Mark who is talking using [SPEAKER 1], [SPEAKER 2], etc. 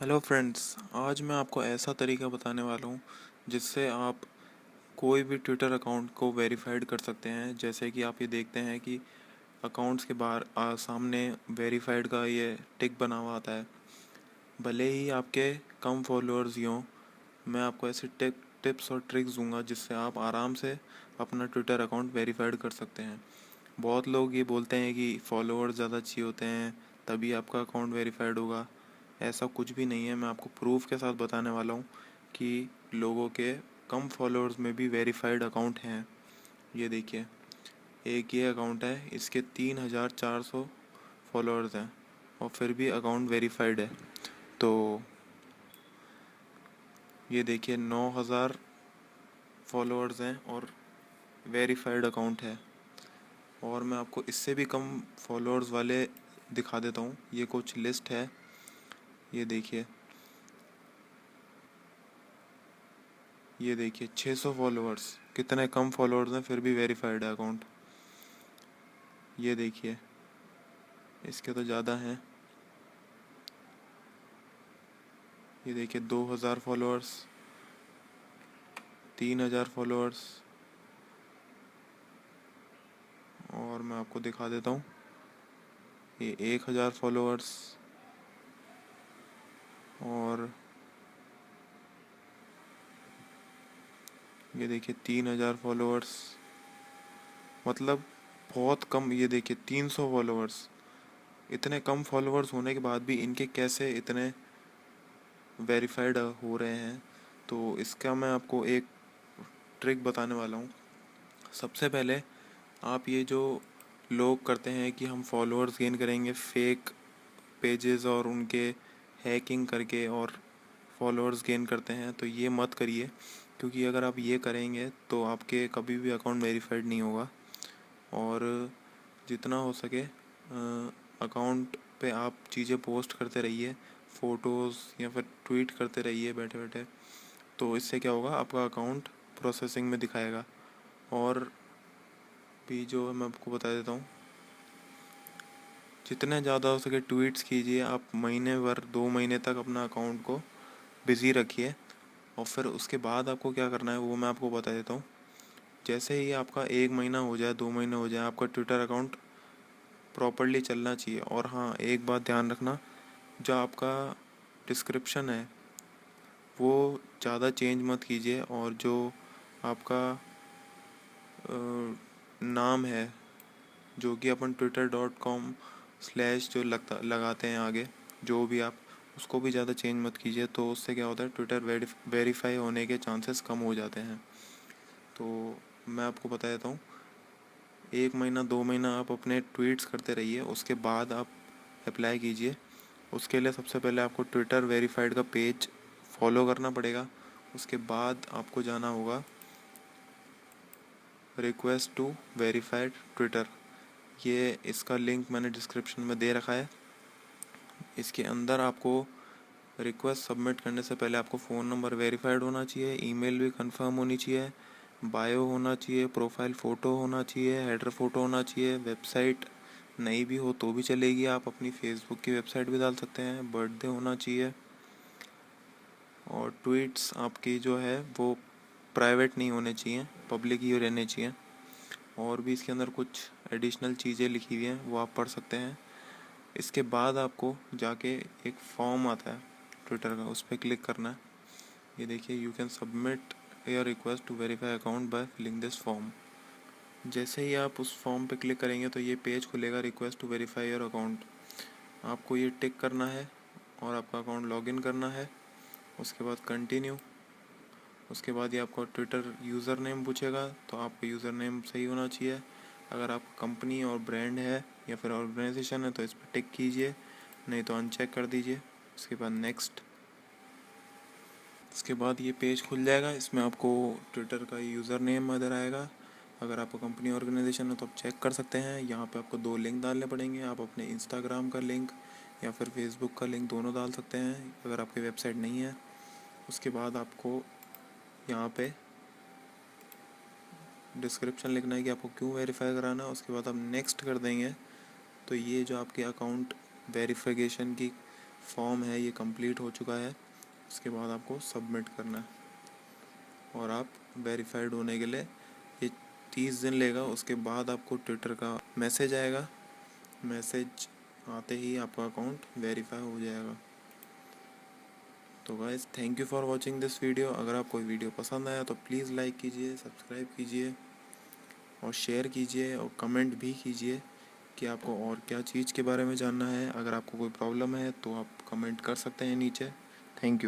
[SPEAKER 1] Hello friends, आज मैं आपको ऐसा तरीका बताने वाला हूँ जिससे आप कोई भी ट्विटर अकाउंट को वेरीफाइड कर सकते हैं। जैसे कि आप ये देखते हैं कि अकाउंट्स के बाहर सामने वेरीफाइड का ये टिक बना हुआ आता है। भले ही आपके कम फॉलोअर्स ही हों, मैं आपको ऐसे टिप्स और ट्रिक्स दूंगा जिससे आप आराम से अपना ट्विटर अकाउंट वेरीफाइड कर सकते हैं। बहुत लोग ये बोलते हैं कि फॉलोअर्स ज़्यादा चाहिए होते हैं तभी आपका अकाउंट वेरीफाइड होगा। ऐसा कुछ भी नहीं है। मैं आपको प्रूफ के साथ बताने वाला हूँ कि लोगों के कम फॉलोअर्स में भी वेरीफाइड अकाउंट हैं। ये देखिए, एक ये अकाउंट है, इसके 3,400 फॉलोअर्स हैं और फिर भी अकाउंट वेरीफाइड है। तो ये देखिए, 9,000 फॉलोअर्स हैं और वेरीफाइड अकाउंट है। और मैं आपको इससे भी कम फॉलोअर्स वाले दिखा देता हूँ। ये कुछ लिस्ट है, ये देखिए। ये देखिए 600 फॉलोअर्स, कितने कम फॉलोअर्स हैं फिर भी वेरीफाइड है अकाउंट। ये देखिए, इसके तो ज़्यादा हैं। ये देखिए 2,000 फॉलोअर्स, 3,000 फॉलोअर्स। और मैं आपको दिखा देता हूँ, ये 1,000 फॉलोअर्स। और ये देखिए 3,000 फॉलोअर्स। मतलब बहुत कम। ये देखिए 300 फॉलोअर्स। इतने कम फॉलोअर्स होने के बाद भी इनके कैसे इतने वेरीफाइड हो रहे हैं, तो इसका मैं आपको एक ट्रिक बताने वाला हूँ। सबसे पहले आप ये जो लोग करते हैं कि हम फॉलोअर्स गेन करेंगे फेक पेजेस और उनके हैकिंग करके और फॉलोअर्स गेन करते हैं, तो ये मत करिए। क्योंकि अगर आप ये करेंगे तो आपके कभी भी अकाउंट वेरीफाइड नहीं होगा। और जितना हो सके अकाउंट पे आप चीज़ें पोस्ट करते रहिए, फ़ोटोज़ या फिर ट्वीट करते रहिए बैठे बैठे। तो इससे क्या होगा, आपका अकाउंट प्रोसेसिंग में दिखाएगा। और भी जो मैं आपको बता देता हूँ, जितने ज़्यादा हो सके ट्वीट्स कीजिए। आप महीने भर 2 महीने तक अपना अकाउंट को बिज़ी रखिए। और फिर उसके बाद आपको क्या करना है वो मैं आपको बता देता हूँ। जैसे ही आपका 1 महीना हो जाए, 2 महीने हो जाए, आपका ट्विटर अकाउंट प्रॉपरली चलना चाहिए। और हाँ, एक बात ध्यान रखना, जो आपका डिस्क्रिप्शन है वो ज़्यादा चेंज मत कीजिए। और जो आपका नाम है, जो कि अपन twitter.com/ जो लगता लगाते हैं आगे, जो भी आप उसको भी ज़्यादा चेंज मत कीजिए। तो उससे क्या होता है, ट्विटर वेरीफाई होने के चांसेस कम हो जाते हैं। तो मैं आपको बता देता हूँ, 1 महीना 2 महीना आप अपने ट्वीट्स करते रहिए, उसके बाद आप अप्लाई कीजिए। उसके लिए सबसे पहले आपको ट्विटर वेरीफाइड का पेज फॉलो करना पड़ेगा। उसके बाद आपको जाना होगा रिक्वेस्ट टू वेरीफाइड ट्विटर। ये इसका लिंक मैंने डिस्क्रिप्शन में दे रखा है। इसके अंदर आपको रिक्वेस्ट सबमिट करने से पहले आपको फ़ोन नंबर वेरीफाइड होना चाहिए, ईमेल भी कंफर्म होनी चाहिए, बायो होना चाहिए, प्रोफाइल फ़ोटो होना चाहिए, हेडर फ़ोटो होना चाहिए। वेबसाइट नहीं भी हो तो भी चलेगी, आप अपनी फेसबुक की वेबसाइट भी डाल सकते हैं। बर्थडे होना चाहिए। और ट्वीट्स आपकी जो है वो प्राइवेट नहीं होने चाहिए, पब्लिक ही रहने चाहिए। और भी इसके अंदर कुछ एडिशनल चीज़ें लिखी हुई हैं, वो आप पढ़ सकते हैं। इसके बाद आपको जाके एक फॉर्म आता है ट्विटर का, उस पर क्लिक करना है। ये देखिए, you can submit your request to verify account by filling this form. जैसे ही आप उस फॉर्म पे क्लिक करेंगे तो ये पेज खुलेगा, request to verify your account. आपको ये टिक करना है और आपका अकाउंट लॉगिन करना है। उसके बाद कंटिन्यू। उसके बाद ये आपको ट्विटर यूज़र नेम पूछेगा, तो आपका यूज़र नेम सही होना चाहिए। अगर आपका कंपनी और ब्रांड है या फिर ऑर्गेनाइजेशन है तो इस पर टिक कीजिए, नहीं तो अनचेक कर दीजिए। उसके बाद नेक्स्ट। इसके बाद ये पेज खुल जाएगा, इसमें आपको ट्विटर का यूज़र नेम इधर आएगा। अगर आपका कंपनी ऑर्गेनाइजेशन है तो आप चेक कर सकते हैं। यहाँ पे आपको 2 लिंक डालने पड़ेंगे। आप अपने इंस्टाग्राम का लिंक या फिर फेसबुक का लिंक दोनों डाल सकते हैं अगर आपकी वेबसाइट नहीं है। उसके बाद आपको यहाँ पे डिस्क्रिप्शन लिखना है कि आपको क्यों वेरीफाई कराना है। उसके बाद आप नेक्स्ट कर देंगे तो ये जो आपके अकाउंट वेरिफिकेशन की फॉर्म है ये कंप्लीट हो चुका है। उसके बाद आपको सबमिट करना है और आप वेरीफाइड होने के लिए ये 30 दिन लेगा। उसके बाद आपको ट्विटर का मैसेज आएगा। मैसेज आते ही आपका अकाउंट वेरीफाई हो जाएगा। तो guys thank you for watching this video. अगर आपको वीडियो पसंद आया तो प्लीज़ लाइक कीजिए, सब्सक्राइब कीजिए और शेयर कीजिए और कमेंट भी कीजिए कि आपको और क्या चीज़ के बारे में जानना है। अगर आपको कोई प्रॉब्लम है तो आप कमेंट कर सकते हैं नीचे। Thank you.